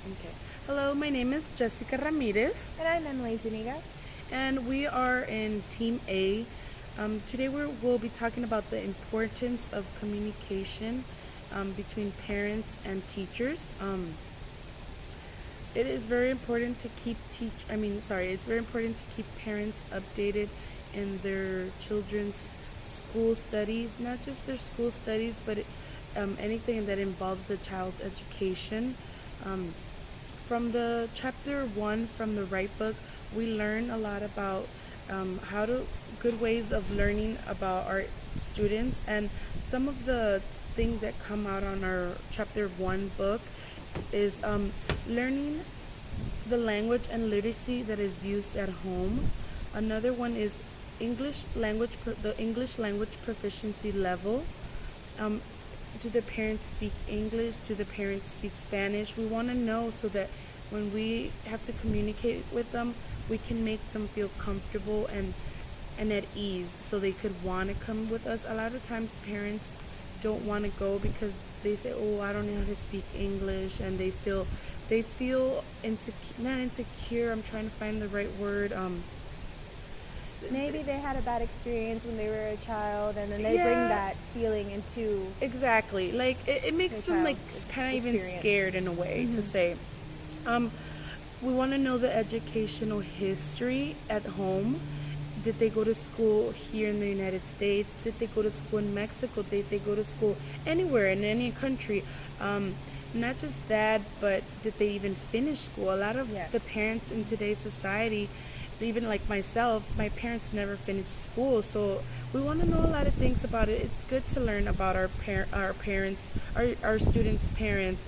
Okay. Hello, my name is Jessica Ramirez, And I'm Emily Zuniga. and we are in Team A. Today we'll be talking about the importance of communication between parents and teachers. It is very important to keep it's very important to keep parents updated in their children's school studies, not just their school studies, but anything that involves the child's education. Um, from the chapter one from the right book, we learn a lot about how to good ways of learning about our students, and some of the things that come out on our chapter one book is learning the language and literacy that is used at home. Another one is the English language proficiency level. Um, do the parents speak English? Do the parents speak Spanish? We want to know so that when we have to communicate with them, we can make them feel comfortable and at ease so they could want to come with us. A lot of times parents don't want to go because they say, "Oh, I don't know how to speak English," and they feel insecure, not insecure. I'm trying to find the right word. Maybe they had a bad experience when they were a child, and then they bring Yeah, that feeling into exactly. Like it makes the them like child's kind of even experience. scared in a way to say. Um, we want to know the educational history at home. Did they go to school here in the United States? Did they go to school in Mexico? Did they go to school anywhere in any country? Um, Not just that, but did they even finish school? A lot of Yes. the parents in today's society, even like myself, my parents never finished school, so we want to know a lot of things about it. It's good to learn about our parents, our students' parents.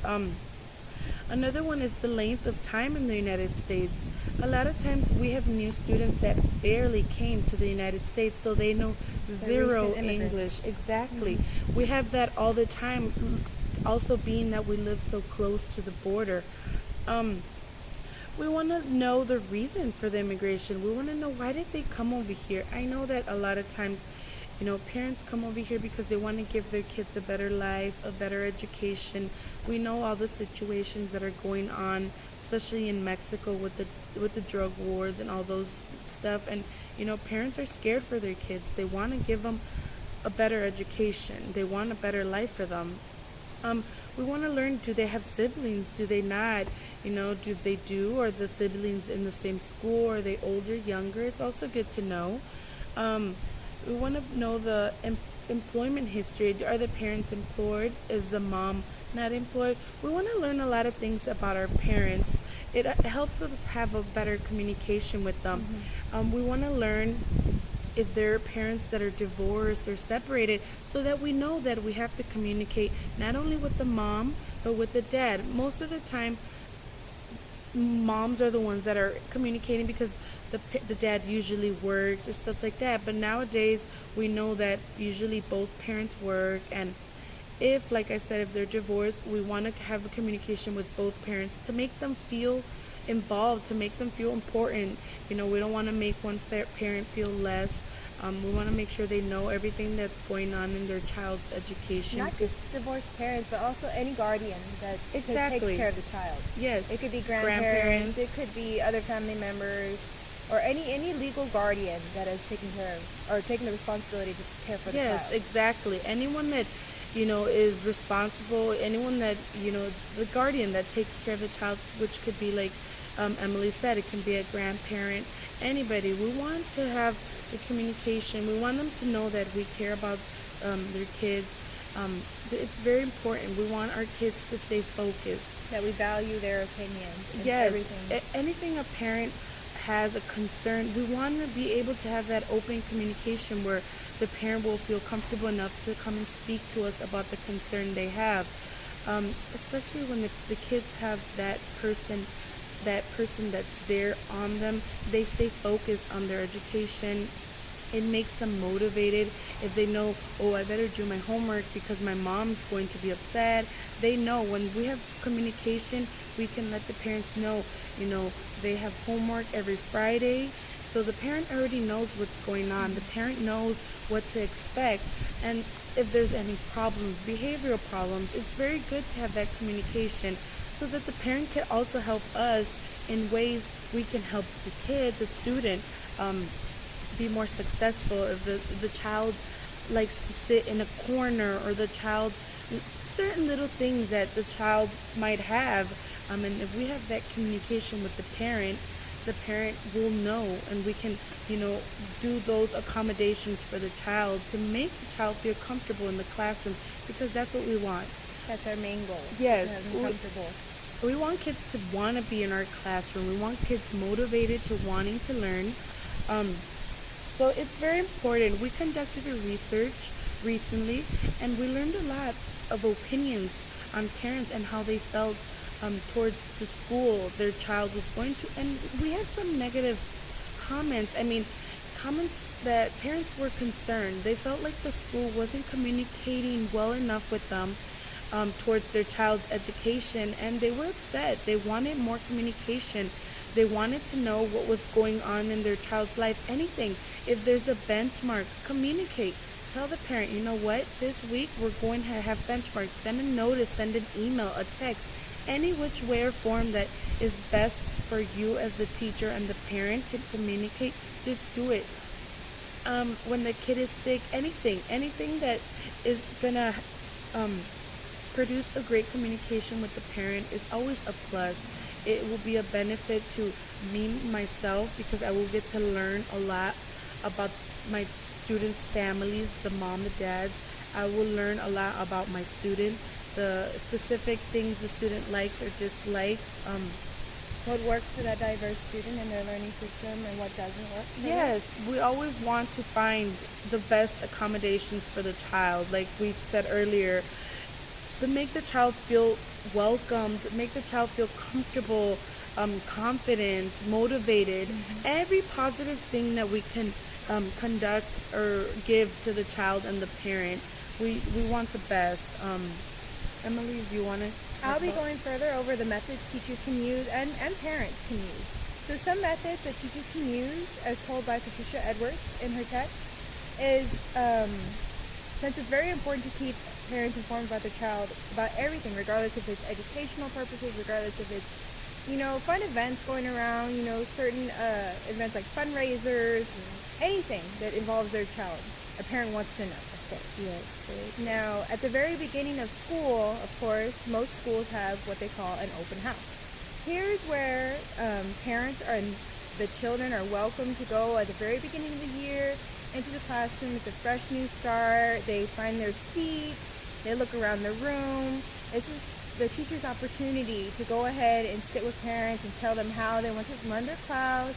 Another one is the length of time in the United States. A lot of times we have new students that barely came to the United States, so they know The zero recent English. immigrants. Exactly. We have that all the time, also being that we live so close to the border. Um, we want to know the reason for the immigration. We want to know, why did they come over here. I know that a lot of times, parents come over here because they want to give their kids a better life, a better education. We know all the situations that are going on, especially in Mexico with the drug wars and all those stuff. And parents are scared for their kids. They want to give them a better education. They want a better life for them. Um, we want to learn, do they have siblings? Do they not? Do they do? Are the siblings in the same school? Are they older, younger? It's also good to know. Um, we want to know the employment history. Are the parents employed? Is the mom not employed? We want to learn a lot of things about our parents. It helps us have a better communication with them. We want to learn if there are parents that are divorced or separated, so that we know that we have to communicate not only with the mom but with the dad. Most of the time moms are the ones that are communicating because the dad usually works or stuff like that. But nowadays we know that usually both parents work, and if, like I said, if they're divorced, we want to have a communication with both parents to make them feel involved, to make them feel important. We don't want to make one parent feel less. We want to make sure they know everything that's going on in their child's education. Not just divorced parents, but also any guardian that Exactly. takes care of the child. Yes. It could be grandparents, it could be other family members, or any legal guardian that is taking care of or taking the responsibility to care for the Yes, child. exactly. Anyone that is responsible. Anyone that the guardian that takes care of the child, which could be like Emily said, it can be a grandparent, anybody. We want to have the communication. We want them to know that we care about their kids. It's very important. We want our kids to stay focused. That we value their opinions and Yes, everything. anything a parent has a concern, we want to be able to have that open communication where the parent will feel comfortable enough to come and speak to us about the concern they have. Especially when the kids have that person that's there on them, they stay focused on their education. It makes them motivated. If they know, oh, I better do my homework because my mom's going to be upset. They know when we have communication, we can let the parents know, they have homework every Friday. So the parent already knows what's going on. The parent knows what to expect. And if there's any problems, behavioral problems, it's very good to have that communication. so that the parent can also help us in ways we can help the kid, the student, be more successful. If the child likes to sit in a corner, or the child, certain little things that the child might have, and if we have that communication with the parent will know, and we can, do those accommodations for the child to make the child feel comfortable in the classroom, because that's what we want. That's our main goal. Yes, To have them comfortable. we want kids to want to be in our classroom. We want kids motivated to wanting to learn. So it's very important. We conducted a research recently, and we learned a lot of opinions on parents and how they felt towards the school their child was going to. And we had some negative comments. Comments that parents were concerned. They felt like the school wasn't communicating well enough with them towards their child's education, and they were upset. They wanted more communication. They wanted to know what was going on in their child's life. Anything. If there's a benchmark, communicate. Tell the parent, you know what, this week we're going to have benchmarks. Send a notice, send an email, a text, any which way or form that is best for you as the teacher and the parent to communicate. Just do it. When the kid is sick, anything that is gonna produce a great communication with the parent is always a plus. It will be a benefit to me, myself, because I will get to learn a lot about my students' families, the mom, the dad. I will learn a lot about my student, the specific things the student likes or dislikes. What works for that diverse student in their learning system and what doesn't work for them? Yes, we always want to find the best accommodations for the child. Like we said earlier, to make the child feel welcomed, make the child feel comfortable, confident, motivated. Every positive thing that we can conduct or give to the child and the parent, we want the best. Emily, do you want to? I'll be going further over the methods teachers can use and parents can use. So some methods that teachers can use, as told by Patricia Edwards in her text, is since it's very important to keep parents informed about their child about everything, regardless if it's educational purposes, regardless if it's fun events going around, certain events like fundraisers, anything that involves their child. A parent wants to know, of course. Yes. Right. Now, at the very beginning of school, of course, most schools have what they call an open house. Here's where parents and the children are welcome to go at the very beginning of the year into the classroom. It's a fresh new start. They find their seats. They look around the room. This is the teacher's opportunity to go ahead and sit with parents and tell them how they want to run their class,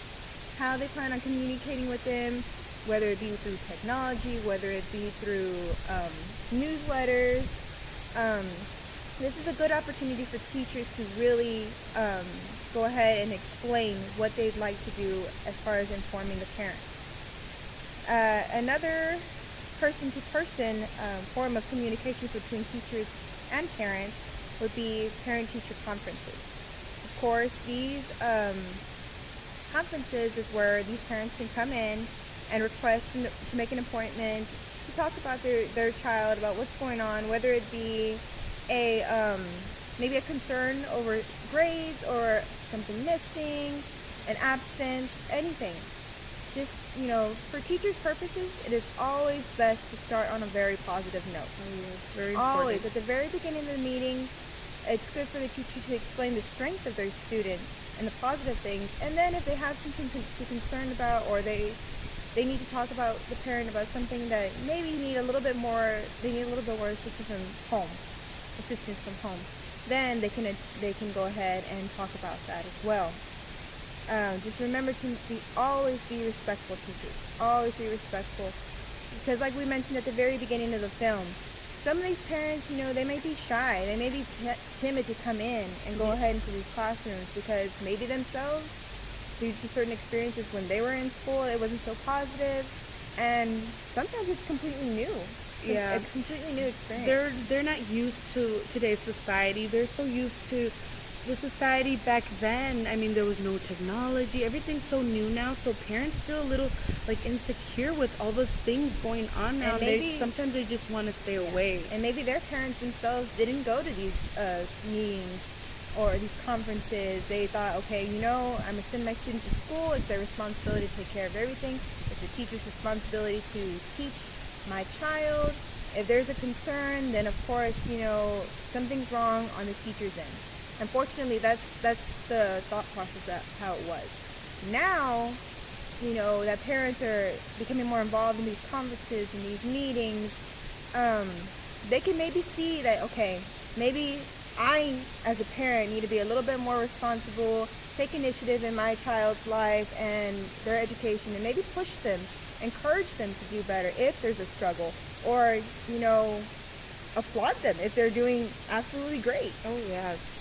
how they plan on communicating with them, whether it be through technology, whether it be through newsletters. This is a good opportunity for teachers to really go ahead and explain what they'd like to do as far as informing the parents. Another person-to-person form of communication between teachers and parents would be parent-teacher conferences. Of course, these conferences is where these parents can come in and request to make an appointment to talk about their child, about what's going on, whether it be maybe a concern over grades or something missing, an absence, anything. Just, for teachers' purposes, it is always best to start on a very positive note. Yes, very Always. important. At the very beginning of the meeting, it's good for the teacher to explain the strength of their student and the positive things. And then if they have something to concern about, or they need to talk about the parent about something that maybe they need a little bit more assistance from home, then they can go ahead and talk about that as well. Just remember to always be respectful, teachers. Always be respectful. Because like we mentioned at the very beginning of the film, some of these parents, they may be shy. They may be timid to come in and go ahead into these classrooms because maybe themselves, due to certain experiences when they were in school, it wasn't so positive. And sometimes it's completely new. Yeah. It's a completely new experience. They're not used to today's society. They're so used to the society back then. There was no technology. Everything's so new now, so parents feel a little insecure with all the things going on now. Sometimes they just want to stay away. And maybe their parents themselves didn't go to these meetings or these conferences, they thought, okay, I'm going to send my student to school. It's their responsibility to take care of everything. It's the teacher's responsibility to teach my child. If there's a concern, then of course, something's wrong on the teacher's end. Unfortunately, that's the thought process of how it was. Now, that parents are becoming more involved in these conferences and these meetings, they can maybe see that, okay, maybe I, as a parent, need to be a little bit more responsible, take initiative in my child's life and their education, and maybe push them, encourage them to do better if there's a struggle, or, applaud them if they're doing absolutely great. Oh, yes.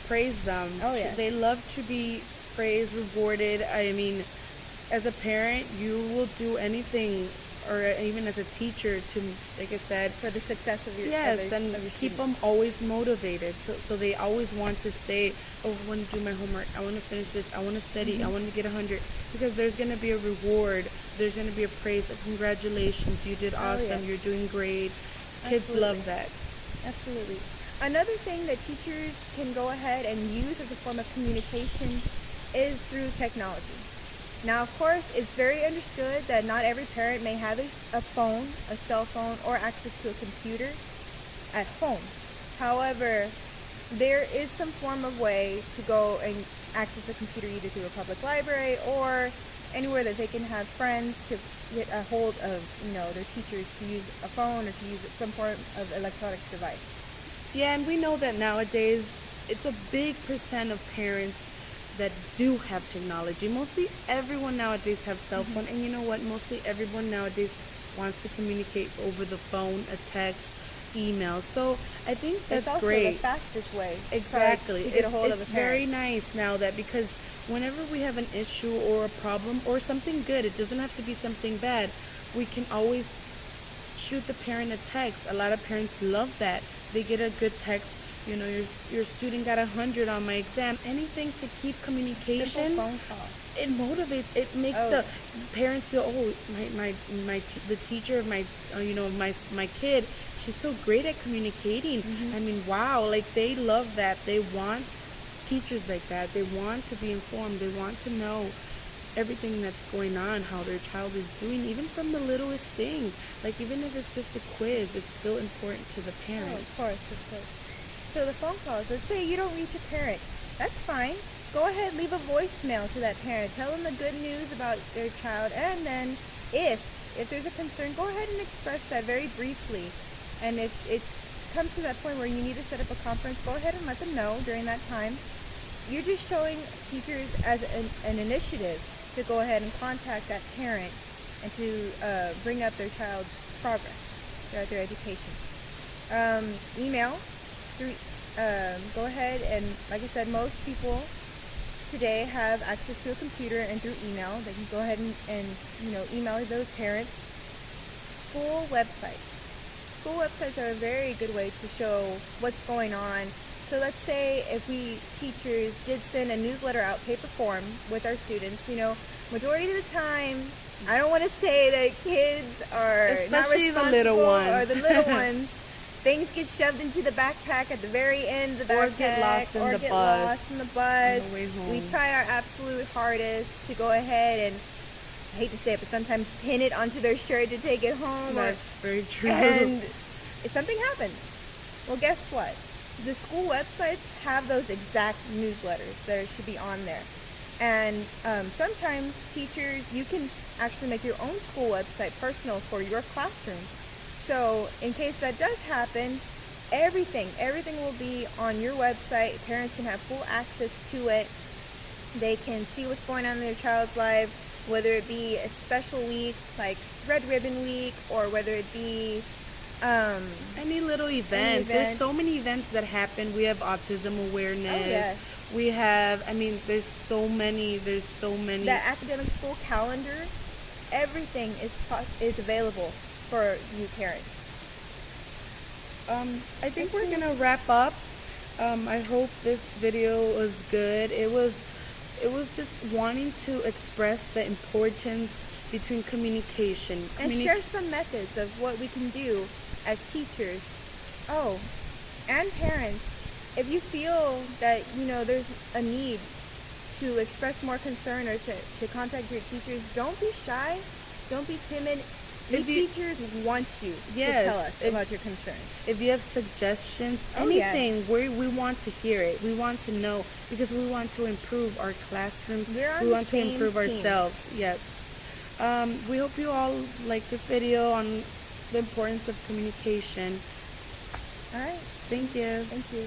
Praise them. Oh, yes. They love to be praised, rewarded. I mean, as a parent, you will do anything, or even as a teacher, to, like I said, For the success of your yes, and of your keep them students. always motivated. So they always want to stay. Oh, I want to do my homework. I want to finish this. I want to study. I want to get 100, because there's going to be a reward. There's going to be a praise. Congratulations, you did awesome. yes. You're doing great. Kids Absolutely. love that. Absolutely. Another thing that teachers can go ahead and use as a form of communication is through technology. Now, of course, it's very understood that not every parent may have a phone, a cell phone, or access to a computer at home. However, there is some form of way to go and access a computer either through a public library or anywhere that they can have friends to get a hold of, their teacher to use a phone or to use some form of electronic device. Yeah, and we know that nowadays it's a big percent of parents that do have technology. Mostly everyone nowadays have cell phone, and you know what? Mostly everyone nowadays wants to communicate over the phone, a text, email. So I think that's It's also great. the fastest way Exactly. to get a hold It's of a parent. very nice now that, because whenever we have an issue or a problem or something good, it doesn't have to be something bad. We can always shoot the parent a text. A lot of parents love that. They get a good text. Your student got 100 on my exam. Anything to keep communication. Simple phone call. It motivates. It makes the parents feel, oh, the teacher of my kid, she's so great at communicating. I mean, wow, like they love that. They want teachers like that. They want to be informed. They want to know everything that's going on, how their child is doing, even from the littlest thing. Like, even if it's just a quiz, it's still important to the Oh, parents. of course. So the phone calls, let's say you don't reach a parent. That's fine. Go ahead, leave a voicemail to that parent. Tell them the good news about their child. And then if there's a concern, go ahead and express that very briefly. And if it comes to that point where you need to set up a conference, go ahead and let them know during that time. You're just showing teachers as an initiative to go ahead and contact that parent and to bring up their child's progress throughout their education. Email. Go ahead and, like I said, most people today have access to a computer and through email. They can go ahead and email those parents. School websites. School websites are a very good way to show what's going on. So let's say if we teachers did send a newsletter out, paper form, with our students, majority of the time, I don't want to say that kids are Especially not the little responsible, ones. or the little ones. Things get shoved into the backpack at the very end of the backpack, Or get lost in the get bus lost in the bus. on the way home. We try our absolute hardest to go ahead and, I hate to say it, but sometimes pin it onto their shirt to take it home. That's very true. And if something happens, well, guess what? The school websites have those exact newsletters that should be on there. And sometimes teachers, you can actually make your own school website personal for your classroom. So in case that does happen, everything will be on your website. Parents can have full access to it. They can see what's going on in their child's life, whether it be a special week like Red Ribbon Week, or whether it be any little event. There's so many events that happen. We have autism awareness. Oh, yes. We have, there's so many. The academic school calendar, everything is available for you parents. I think we're gonna wrap up. I hope this video was good. It was just wanting to express the importance between communication. And share some methods of what we can do as teachers. Oh, and parents. if you feel that, there's a need to express more concern or to contact your teachers, don't be shy. Don't be timid. The teachers want you to tell us about your concerns. If you have suggestions, Oh, anything, yes. we want to hear it. We want to know because we want to improve our classrooms. We're on We the want to same improve team. ourselves. Yes. We hope you all like this video on the importance of communication. All right. Thank you. Thank you.